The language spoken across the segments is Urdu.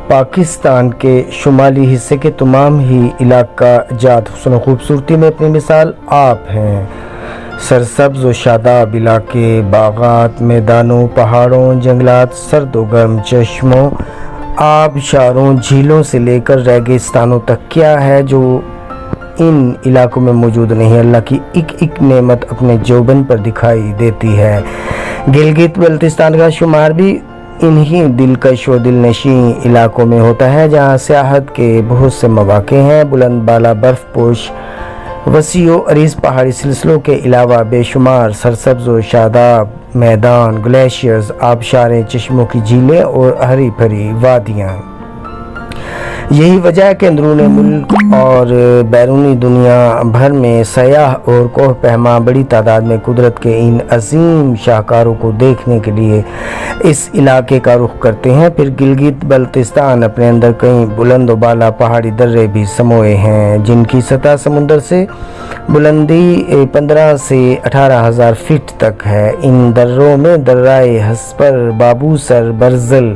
پاکستان کے شمالی حصے کے تمام ہی علاقہ جات حسن و خوبصورتی میں اپنی مثال آپ ہیں۔ سرسبز و شاداب علاقے، باغات، میدانوں، پہاڑوں، جنگلات، سرد و گرم چشموں، آبشاروں، جھیلوں سے لے کر ریگستانوں تک کیا ہے جو ان علاقوں میں موجود نہیں۔ اللہ کی ایک ایک نعمت اپنے جوبن پر دکھائی دیتی ہے۔ گلگت بلتستان کا شمار بھی انہی دلکش و دلنشین علاقوں میں ہوتا ہے جہاں سیاحت کے بہت سے مواقع ہیں۔ بلند بالا برف پوش وسیع و عریض پہاڑی سلسلوں کے علاوہ بے شمار سرسبز و شاداب میدان، گلیشیئرز، آبشاریں، چشموں کی جھیلیں اور ہری بھری وادیاں۔ یہی وجہ ہے کہ اندرون ملک اور بیرونی دنیا بھر میں سیاح اور کوہ پیما بڑی تعداد میں قدرت کے ان عظیم شاہکاروں کو دیکھنے کے لیے اس علاقے کا رخ کرتے ہیں۔ پھر گلگت بلتستان اپنے اندر کئی بلند و بالا پہاڑی درے بھی سموئے ہیں جن کی سطح سمندر سے بلندی 15 سے 18,000 فٹ تک ہے۔ ان دروں میں درائے ہسپر، بابوسر، برزل،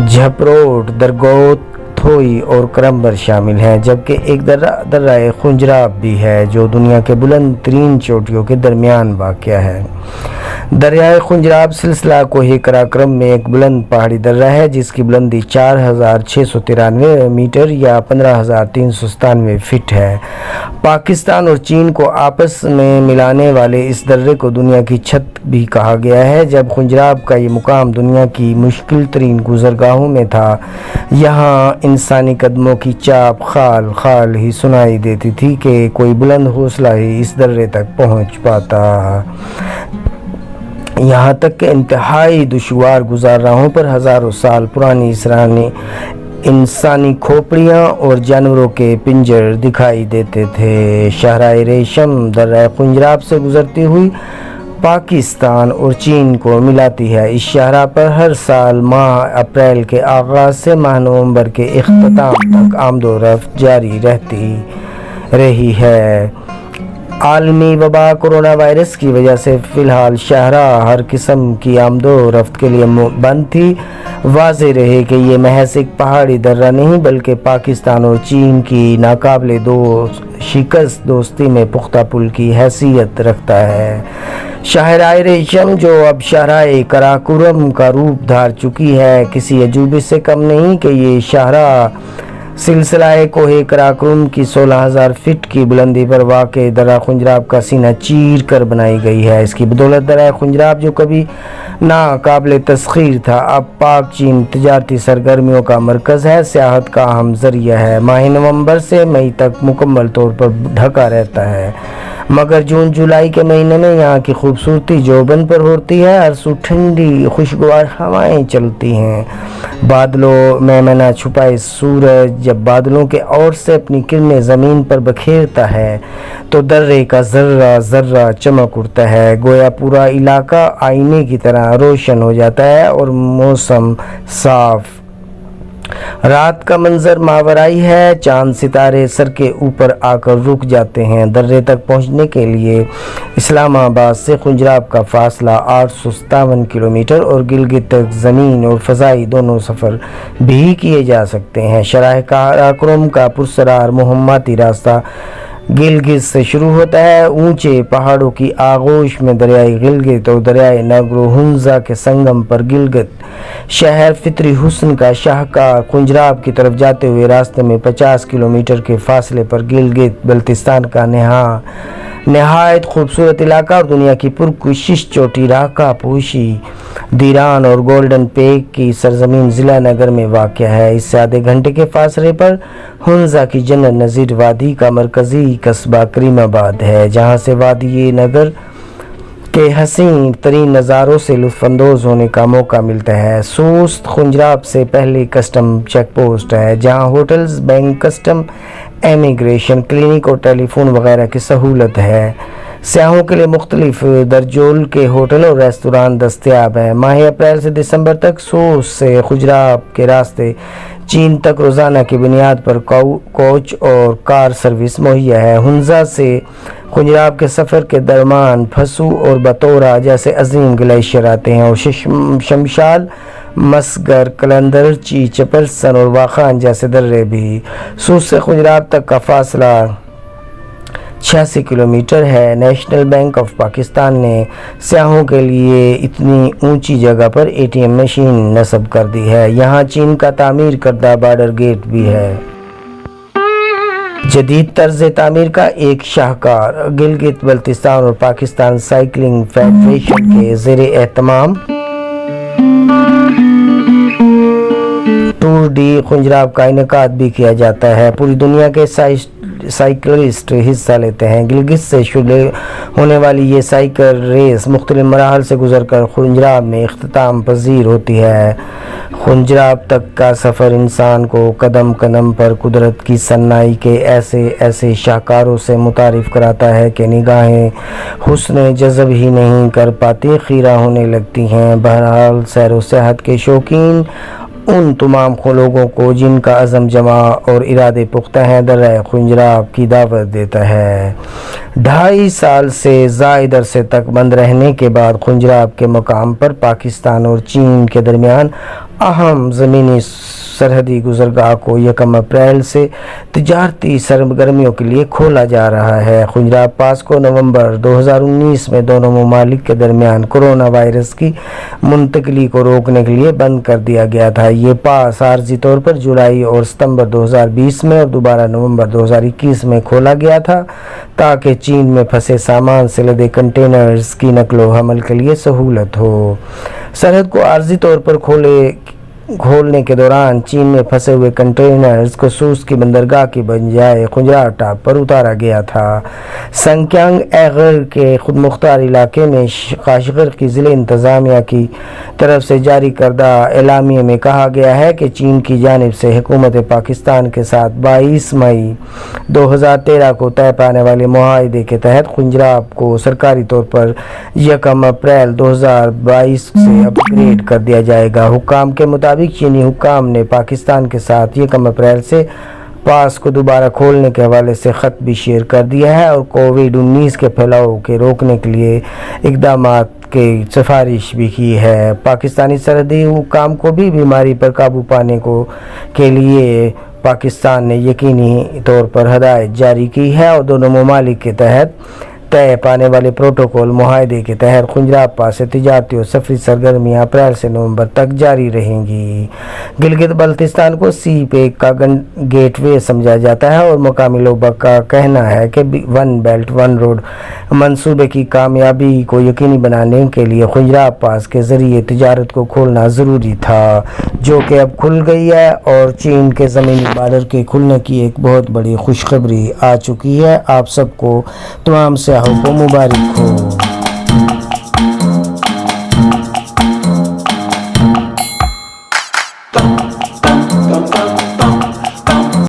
جھپروٹ، درگوت، تھوئی اور کرمبر شامل ہیں، جبکہ ایک درہ خنجراب بھی ہے جو دنیا کے بلند ترین چوٹیوں کے درمیان واقع ہے۔ دریائے خنجراب سلسلہ کوہ قراقرم میں ایک بلند پہاڑی درہ ہے جس کی بلندی 4,693 میٹر یا 15,397 فٹ ہے۔ پاکستان اور چین کو آپس میں ملانے والے اس درے کو دنیا کی چھت بھی کہا گیا ہے۔ جب خنجراب کا یہ مقام دنیا کی مشکل ترین گزرگاہوں میں تھا، یہاں انسانی قدموں کی چاپ خال خال ہی سنائی دیتی تھی کہ کوئی بلند حوصلہ ہی اس درے تک پہنچ پاتا۔ یہاں تک کہ انتہائی دشوار گزار راہوں پر ہزاروں سال پرانی انسانی کھوپڑیاں اور جانوروں کے پنجر دکھائی دیتے تھے۔ شاہراہ ریشم درہ خنجراب سے گزرتی ہوئی پاکستان اور چین کو ملاتی ہے۔ اس شاہراہ پر ہر سال ماہ اپریل کے آغاز سے ماہ نومبر کے اختتام تک آمد و رفت جاری رہی ہے۔ عالمی وبا کورونا وائرس کی وجہ سے فی الحال شاہراہ ہر قسم کی آمد و رفت کے لیے بند تھی۔ واضح رہے کہ یہ محض ایک پہاڑی درہ نہیں بلکہ پاکستان اور چین کی ناقابل شکست دوستی میں پختہ پل کی حیثیت رکھتا ہے۔ شاہراہ ریشم جو اب شاہراہ قراقرم کا روپ دھار چکی ہے، کسی عجوبے سے کم نہیں کہ یہ شاہراہ سلسلہ کوہ قراقرم کی 16,000 فٹ کی بلندی پر واقع درہ خنجراب کا سینہ چیر کر بنائی گئی ہے۔ اس کی بدولت درہ خنجراب جو کبھی ناقابل تسخیر تھا، اب پاک چین تجارتی سرگرمیوں کا مرکز ہے، سیاحت کا اہم ذریعہ ہے۔ ماہ نومبر سے مئی تک مکمل طور پر ڈھکا رہتا ہے، مگر جون جولائی کے مہینے میں یہاں کی خوبصورتی جوبن پر ہوتی ہے۔ ہر سو ٹھنڈی خوشگوار ہوائیں چلتی ہیں، بادلوں میں مینا چھپائے سورج جب بادلوں کے اور سے اپنی کرنیں زمین پر بکھیرتا ہے تو درے کا ذرہ ذرہ چمک اٹھتا ہے، گویا پورا علاقہ آئینے کی طرح روشن ہو جاتا ہے اور موسم صاف۔ رات کا منظر ماورائی ہے، چاند ستارے سر کے اوپر آ کر رک جاتے ہیں۔ درے تک پہنچنے کے لیے اسلام آباد سے خنجراب کا فاصلہ 857 کلومیٹر اور گلگت تک زمین اور فضائی دونوں سفر بھی کیے جا سکتے ہیں۔ شاہراہ قراقرم کا پراسرار مہماتی راستہ گلگت سے شروع ہوتا ہے۔ اونچے پہاڑوں کی آغوش میں دریائے گلگت اور دریائے ناگرو ہنزا کے سنگم پر گلگت شہر فطری حسن کا شاہکار خنجراب کی طرف جاتے ہوئے راستے میں 50 کلومیٹر کے فاصلے پر گلگت بلتستان کا نہایت خوبصورت علاقہ اور دنیا کی پرکشش چوٹی راکا پوشی دیران اور گولڈن پیک کی سرزمین ضلع نگر میں واقع ہے۔ اس سے آدھے گھنٹے کے فاصلے پر ہنزا کی جنت نظیر وادی کا مرکزی قصبہ کریم آباد ہے، جہاں سے وادی نگر کے حسین ترین نظاروں سے لطف اندوز ہونے کا موقع ملتا ہے۔ سوست خنجراب سے پہلے کسٹم چیک پوسٹ ہے جہاں hotels, bank, custom, immigration, clinic اور ٹیلی فون وغیرہ کی سہولت ہے۔ سیاحوں کے لیے مختلف درجول کے ہوٹل اور ریستوران دستیاب ہیں۔ ماہ اپریل سے دسمبر تک سوست سے خنجراب کے راستے چین تک روزانہ کی بنیاد پر کوچ اور کار سروس مہیا ہے۔ ہنزا سے خنجراب کے سفر کے درمیان پھسو اور بطورہ جیسے عظیم گلیشیئر آتے ہیں اور شمشال، مسگر، کلندر، چپرسن اور واخان جیسے درے بھی۔ سوت سے خنجراب تک کا فاصلہ 86 کلومیٹر ہے۔ نیشنل بینک آف پاکستان نے سیاحوں کے لیے اتنی اونچی جگہ پر ATM مشین نصب کر دی ہے۔ یہاں چین کا تعمیر کردہ بارڈر گیٹ بھی ہے۔ جدید طرز تعمیر کا ایک شاہکار گلگت بلتستان اور پاکستان سائیکلنگ فیڈریشن کے زیر اہتمام ٹور ڈی خنجراب کا انعقاد بھی کیا جاتا ہے۔ پوری دنیا کے سائیکلسٹ حصہ لیتے ہیں۔ گلگت سے شروع ہونے والی یہ سائیکل ریس مختلف مراحل سے گزر کر خنجراب میں اختتام پذیر ہوتی ہے۔ خنجراب تک کا سفر انسان کو قدم قدم پر قدرت کی صنائی کے ایسے شاہکاروں سے متعارف کراتا ہے کہ نگاہیں حسن جذب ہی نہیں کر پاتی، خیرہ ہونے لگتی ہیں۔ بہرحال سیر و سیاحت کے شوقین ان تمام لوگوں کو جن کا عزم جمع اور ارادے پختہ ہیں درہ خنجراب کی دعوت دیتا ہے۔ 2.5 سال سے زائد عرصے تک بند رہنے کے بعد خنجراب کے مقام پر پاکستان اور چین کے درمیان اہم زمینی سرحدی گزرگاہ کو 1 اپریل سے تجارتی سرگرمیوں کے لیے کھولا جا رہا ہے۔ خنجراب پاس کو نومبر 2019 میں دونوں ممالک کے درمیان کورونا وائرس کی منتقلی کو روکنے کے لیے بند کر دیا گیا تھا۔ یہ پاس عارضی طور پر جولائی اور ستمبر 2020 میں اور دوبارہ نومبر 2021 میں کھولا گیا تھا تاکہ چین میں پھنسے سامان سے لدے کنٹینرز کی نقل و حمل کے لیے سہولت ہو۔ سرحد کو عارضی طور پر کھولنے کے دوران چین میں پھنسے ہوئے کنٹینرز کو سوس کی بندرگاہ کی بجائے خنجراب ٹاپ پر اتارا گیا تھا۔ سنکیانگ ایغر کے خود مختار علاقے میں کاشغر کی ضلع انتظامیہ کی طرف سے جاری کردہ اعلامیے میں کہا گیا ہے کہ چین کی جانب سے حکومت پاکستان کے ساتھ 22 مئی 2013 کو طے پانے والے معاہدے کے تحت خنجراب کو سرکاری طور پر 1 اپریل 2022 سے اپ گریڈ کر دیا جائے گا۔ حکام کے مطابق چینی حکام نے پاکستان کے ساتھ 1 اپریل سے پاس کو دوبارہ کھولنے کے حوالے سے خط بھی شیئر کر دیا ہے اور کووڈ-19 کے پھیلاؤ کے روکنے کے لیے اقدامات کی سفارش بھی کی ہے۔ پاکستانی سرحدی حکام کو بھی بیماری پر قابو پانے کے لیے پاکستان نے یقینی طور پر ہدایت جاری کی ہے اور دونوں ممالک کے تحت طے پانے والے پروٹوکول معاہدے کے تحت خنجراب پاس سے تجارتی اور سفری سرگرمیاں اپریل سے نومبر تک جاری رہیں گی۔ گلگت بلتستان کو سی پیک کا گیٹ وے سمجھا جاتا ہے اور مقامی لوگوں کا کہنا ہے کہ 1 بیلٹ 1 روڈ منصوبے کی کامیابی کو یقینی بنانے کے لیے خنجراب پاس کے ذریعے تجارت کو کھولنا ضروری تھا، جو کہ اب کھل گئی ہے اور چین کے زمینی بارڈر کے کھلنے کی ایک بہت بڑی خوشخبری آ چکی ہے۔ آپ سب کو تمام سیاحوں کو مبارک ہو۔